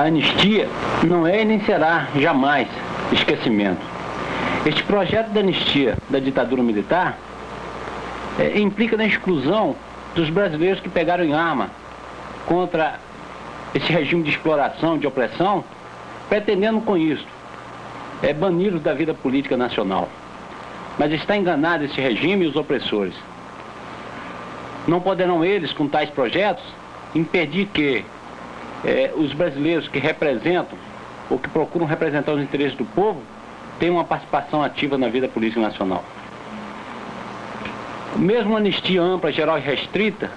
A anistia não é e nem será jamais esquecimento. Este projeto de anistia da ditadura militar implica na exclusão dos brasileiros que pegaram em arma contra esse regime de exploração, de opressão, pretendendo com isso bani-los da vida política nacional. Mas está enganado esse regime e os opressores. Não poderão eles, com tais projetos, impedir que os brasileiros que representam ou que procuram representar os interesses do povo tenham uma participação ativa na vida política nacional. Mesmo uma anistia ampla, geral e restrita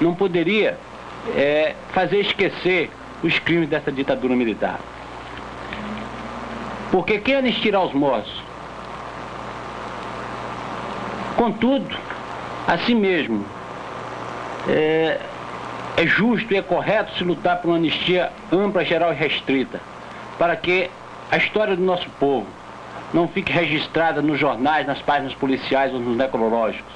não poderia fazer esquecer os crimes dessa ditadura militar. Porque quem anistiará os mortos? Contudo, assim mesmo, é justo e é correto se lutar por uma anistia ampla, geral e restrita, para que a história do nosso povo não fique registrada nos jornais, nas páginas policiais ou nos necrológicos,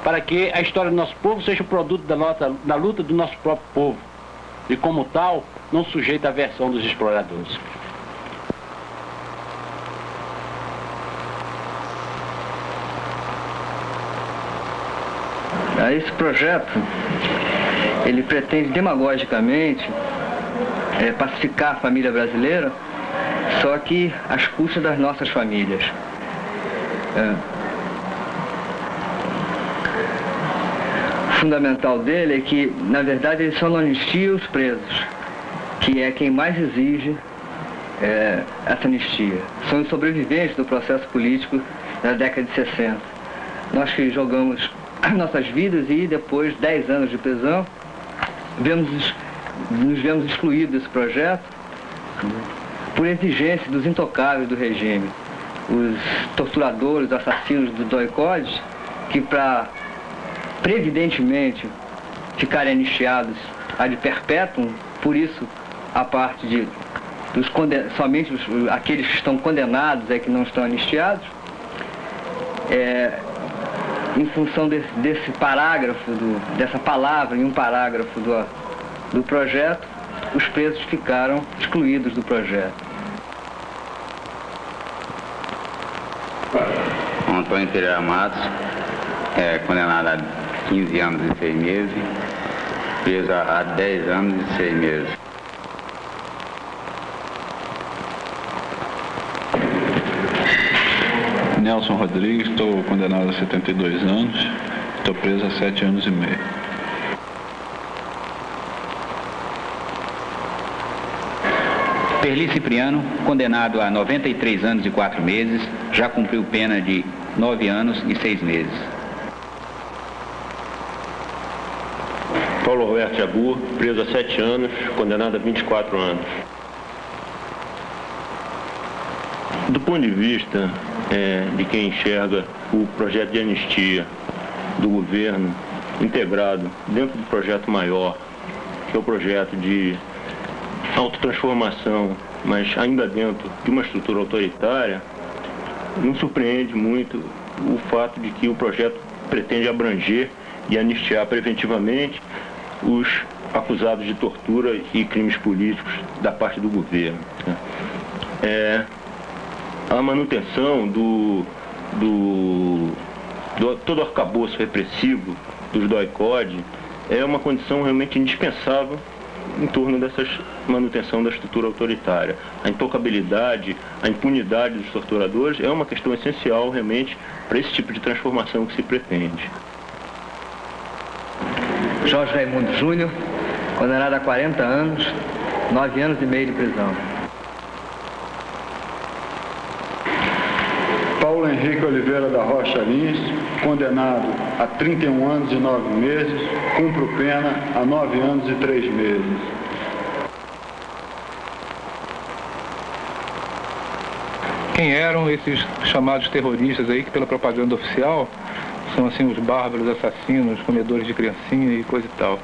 para que a história do nosso povo seja o produto da luta do nosso próprio povo e, como tal, não sujeita à versão dos exploradores. Esse projeto, ele pretende demagogicamente pacificar a família brasileira, só que às custas das nossas famílias. O fundamental dele é que, na verdade, ele só não anistia os presos, que é quem mais exige essa anistia. São os sobreviventes do processo político da década de 60. Nós que jogamos nossas vidas e depois 10 anos de prisão, nos vemos excluídos desse projeto por exigência dos intocáveis do regime, os torturadores, assassinos do DOI-CODE, que para previdentemente ficarem anistiados ad perpétuum, por isso a parte somente aqueles que estão condenados é que não estão anistiados, em função desse parágrafo, dessa palavra em um parágrafo do projeto, os presos ficaram excluídos do projeto. Antônio Pereira Matos, condenado a 15 anos e 6 meses, preso a 10 anos e 6 meses. Nelson Rodrigues, estou condenado a 72 anos, estou preso há 7 anos e meio. Perli Cipriano, condenado a 93 anos e 4 meses, já cumpriu pena de 9 anos e 6 meses. Paulo Roberto Jabu, preso há 7 anos, condenado a 24 anos. Do ponto de vista de quem enxerga o projeto de anistia do governo integrado dentro do projeto maior, que é o projeto de autotransformação, mas ainda dentro de uma estrutura autoritária, não surpreende muito o fato de que o projeto pretende abranger e anistiar preventivamente os acusados de tortura e crimes políticos da parte do governo. A manutenção todo o arcabouço repressivo dos DOI-CODE é uma condição realmente indispensável em torno dessa manutenção da estrutura autoritária. A intocabilidade, a impunidade dos torturadores é uma questão essencial realmente para esse tipo de transformação que se pretende. Jorge Raimundo Júnior, condenado a 40 anos, 9 anos e meio de prisão. Paulo Henrique Oliveira da Rocha Lins, condenado a 31 anos e 9 meses, cumpro pena a 9 anos e 3 meses. Quem eram esses chamados terroristas aí que pela propaganda oficial são assim os bárbaros, assassinos, comedores de criancinha e coisa e tal.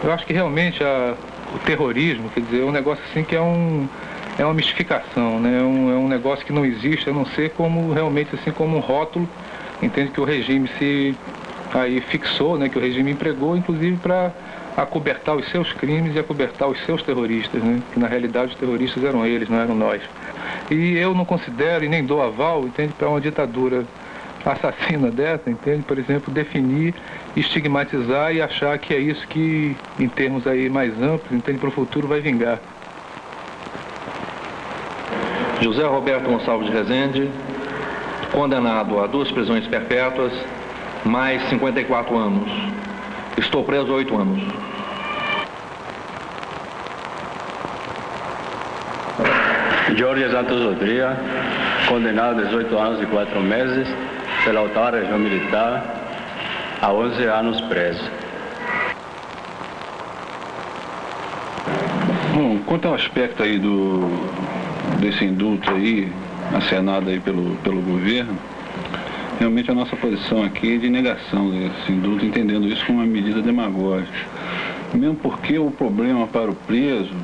Eu acho que realmente o terrorismo, quer dizer, é um negócio assim que é uma mistificação, né? É um negócio que não existe, a não ser como realmente assim como um rótulo, entende, que o regime se aí fixou, né? Que o regime empregou, inclusive para acobertar os seus crimes e acobertar os seus terroristas, né? Que na realidade os terroristas eram eles, não eram nós. E eu não considero e nem dou aval, entende, para uma ditadura assassina dessa, entende, por exemplo, definir, estigmatizar e achar que é isso que, em termos aí mais amplos, entende, para o futuro vai vingar. José Roberto Gonçalves de Rezende, condenado a 2 prisões perpétuas, mais 54 anos. Estou preso há 8 anos. Jorge Santos Odria, condenado a 18 anos e 4 meses pela autora região militar, a 11 anos preso. Bom, quanto ao aspecto aí desse indulto aí, acenado aí pelo governo, realmente a nossa posição aqui é de negação desse indulto, entendendo isso como uma medida demagógica. Mesmo porque o problema para o preso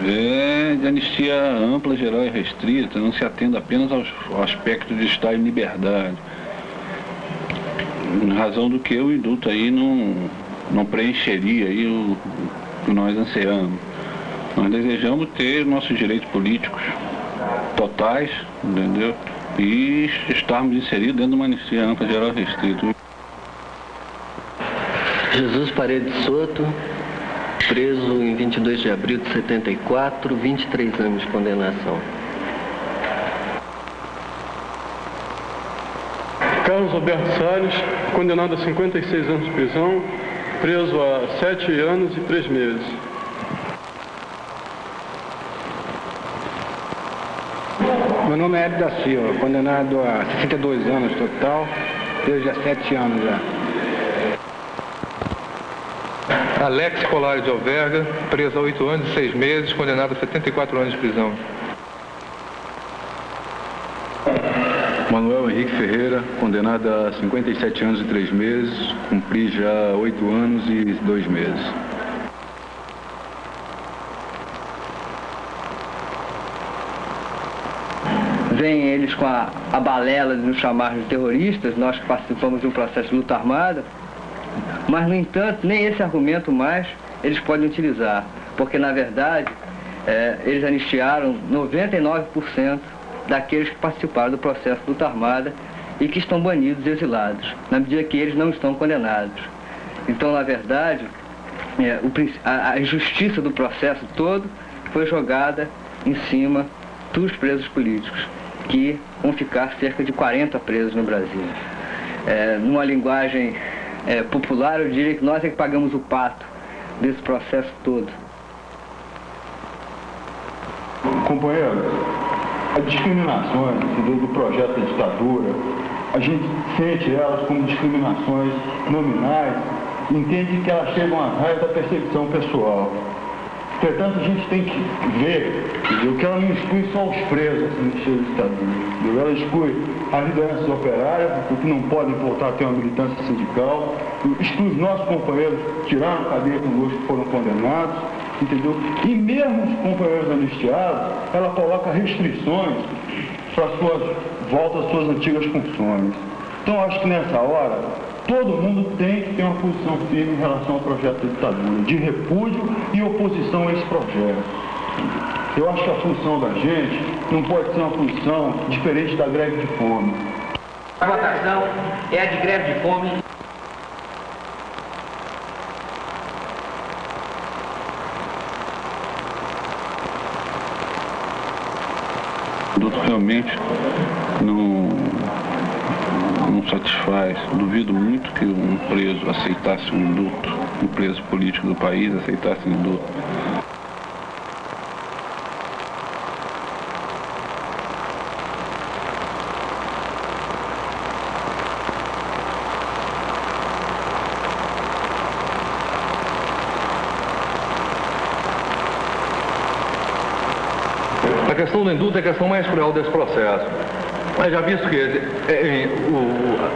é de anistia ampla, geral e restrita, não se atende apenas ao aspecto de estar em liberdade. Em razão do que o indulto aí não preencheria aí o que nós ansiamos. Nós desejamos ter nossos direitos políticos totais, entendeu? E estarmos inseridos dentro de uma anistia ampla, geral e restrita. Jesus Paredes Soto, preso em 22 de abril de 74, 23 anos de condenação. Carlos Alberto Salles, condenado a 56 anos de prisão, preso a 7 anos e 3 meses. Meu nome é Hélio da Silva, condenado a 62 anos total, preso há 7 anos já. Alex Colares de Alverga, preso a 8 anos e 6 meses, condenado a 74 anos de prisão. Manuel Henrique Ferreira, condenado a 57 anos e 3 meses, cumpri já 8 anos e 2 meses. Vêm eles com a balela de nos chamar de terroristas, nós que participamos de um processo de luta armada, mas, no entanto, nem esse argumento mais eles podem utilizar, porque, na verdade, eles anistiaram 99% daqueles que participaram do processo de luta armada e que estão banidos e exilados, na medida que eles não estão condenados. Então, na verdade, a injustiça do processo todo foi jogada em cima dos presos políticos, que vão ficar cerca de 40 presos no Brasil. Numa linguagem popular, eu diria que nós é que pagamos o pato desse processo todo. Companheiros, as discriminações do projeto da ditadura, a gente sente elas como discriminações nominais e entende que elas chegam às raias da perseguição pessoal. Portanto, a gente tem que ver que ela não exclui só os presos assim, da ditadura. Ela exclui as lideranças operárias, que não podem voltar a ter uma militância sindical, exclui os nossos companheiros que tiraram cadeia conosco, que foram condenados, entendeu? E mesmo os companheiros anistiados, ela coloca restrições para suas voltas às suas antigas funções. Então, acho que nessa hora, todo mundo tem que ter uma posição firme em relação ao projeto da ditadura, de repúdio e oposição a esse projeto. Eu acho que a função da gente não pode ser uma função diferente da greve de fome. A votação é a de greve de fome. O doutor realmente não satisfaz. Duvido muito que um preso aceitasse um indulto, um preso político do país aceitasse um indulto. A questão do indulto é a questão mais cruel desse processo. Mas já visto que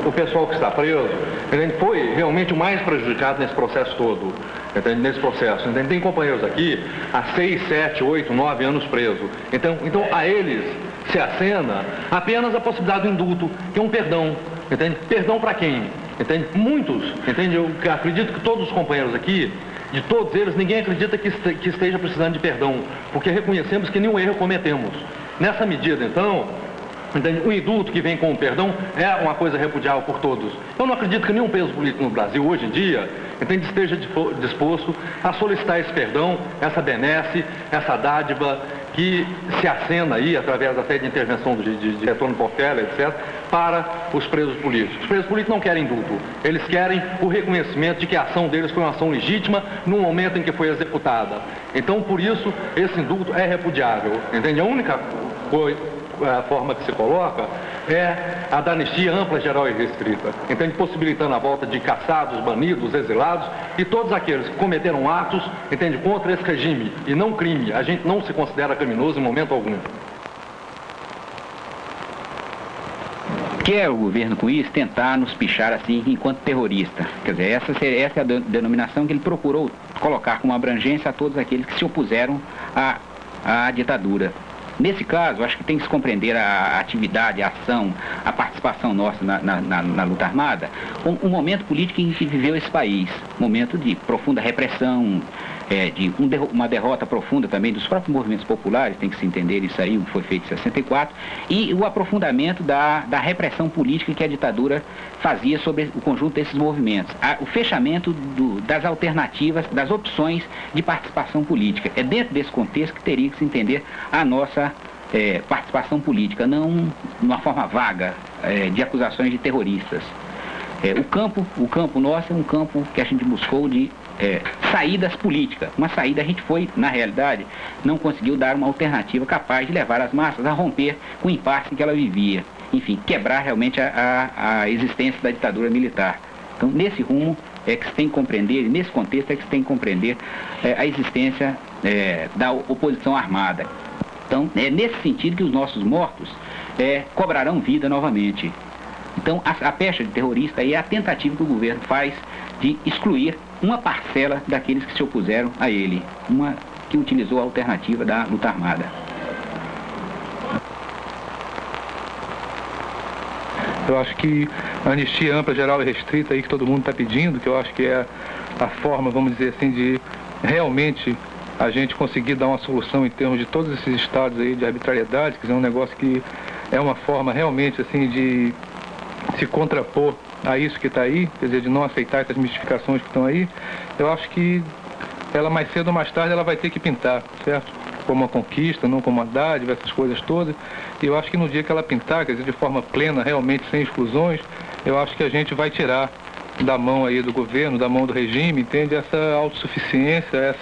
o pessoal que está preso, entende, foi realmente o mais prejudicado nesse processo todo, entende, nesse processo. Entende? Tem companheiros aqui há 6, 7, 8, 9 anos presos. Então a eles se acena apenas a possibilidade do indulto, que é um perdão. Entende? Perdão para quem? Entende? Muitos, entende? Eu acredito que todos os companheiros aqui de todos eles, ninguém acredita que esteja precisando de perdão, porque reconhecemos que nenhum erro cometemos. Nessa medida, então, o indulto que vem com o perdão é uma coisa repudiável por todos. Eu não acredito que nenhum peso político no Brasil, hoje em dia, esteja disposto a solicitar esse perdão, essa benesse, essa dádiva que se acena aí, através até de intervenção de Retorno Portela, etc., para os presos políticos. Os presos políticos não querem indulto, eles querem o reconhecimento de que a ação deles foi uma ação legítima no momento em que foi executada. Então, por isso, esse indulto é repudiável, entende? A única a forma que se coloca é a da anistia ampla, geral e restrita, entende? Possibilitando a volta de caçados, banidos, exilados e todos aqueles que cometeram atos, entende, contra esse regime e não crime. A gente não se considera criminoso em momento algum. Quer o governo com isso tentar nos pichar assim enquanto terrorista. Quer dizer, essa é a denominação que ele procurou colocar como abrangência a todos aqueles que se opuseram à ditadura. Nesse caso, acho que tem que se compreender a atividade, a ação, a participação nossa na luta armada, um momento político em que viveu esse país, momento de profunda repressão, de uma derrota profunda também dos próprios movimentos populares, tem que se entender isso aí, o que foi feito em 64, e o aprofundamento da repressão política que a ditadura fazia sobre o conjunto desses movimentos. O fechamento das alternativas, das opções de participação política. É dentro desse contexto que teria que se entender a nossa participação política, não numa forma vaga de acusações de terroristas. O campo nosso é um campo que a gente buscou de saídas políticas. Uma saída a gente foi, na realidade, não conseguiu dar uma alternativa capaz de levar as massas a romper com o impasse em que ela vivia. Enfim, quebrar realmente a existência da ditadura militar. Então, nesse rumo é que se tem que compreender, nesse contexto é que se tem que compreender a existência da oposição armada. Então, é nesse sentido que os nossos mortos cobrarão vida novamente. Então, a pecha de terrorista aí é a tentativa que o governo faz de excluir uma parcela daqueles que se opuseram a ele, uma que utilizou a alternativa da luta armada. Eu acho que a anistia ampla, geral e restrita aí que todo mundo está pedindo, que eu acho que é a forma, vamos dizer assim, de realmente a gente conseguir dar uma solução em termos de todos esses estados aí de arbitrariedade, que é um negócio que é uma forma realmente assim de se contrapor a isso que está aí, quer dizer, de não aceitar essas mistificações que estão aí. Eu acho que ela mais cedo ou mais tarde ela vai ter que pintar, certo? Como uma conquista, não como uma dádiva, essas coisas todas. E eu acho que no dia que ela pintar, quer dizer, de forma plena, realmente sem exclusões, eu acho que a gente vai tirar da mão aí do governo, da mão do regime, entende? Essa autossuficiência,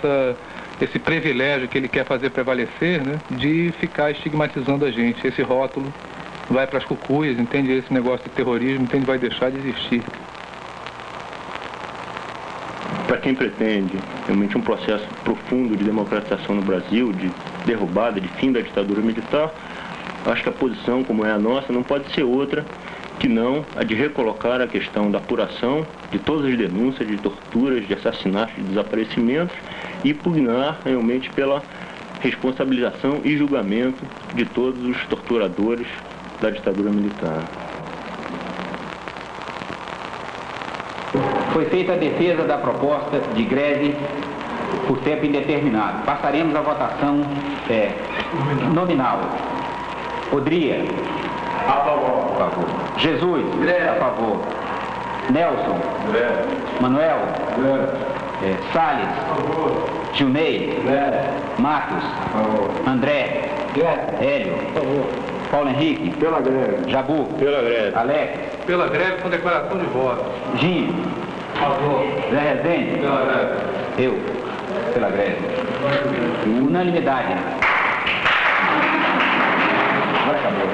esse privilégio que ele quer fazer prevalecer, né? De ficar estigmatizando a gente. Esse rótulo vai para as cucuias, entende? Esse negócio de terrorismo, entende? Vai deixar de existir. Para quem pretende realmente um processo profundo de democratização no Brasil, de derrubada, de fim da ditadura militar, acho que a posição, como é a nossa, não pode ser outra que não a de recolocar a questão da apuração de todas as denúncias de torturas, de assassinatos, de desaparecimentos e pugnar realmente pela responsabilização e julgamento de todos os torturadores da ditadura militar. Foi feita a defesa da proposta de greve por tempo indeterminado. Passaremos à votação nominal. Odria. A favor. A favor. Jesus. A favor. Nelson. Manuel. Salles. Gilney. Matos. André. Hélio. Paulo Henrique. Pela greve. Jabu. Pela greve. Alex. Pela greve com declaração de voto. Ginho. Favor. Zé Rezende. Pela greve. Eu. Pela greve. Unanimidade. Agora acabou.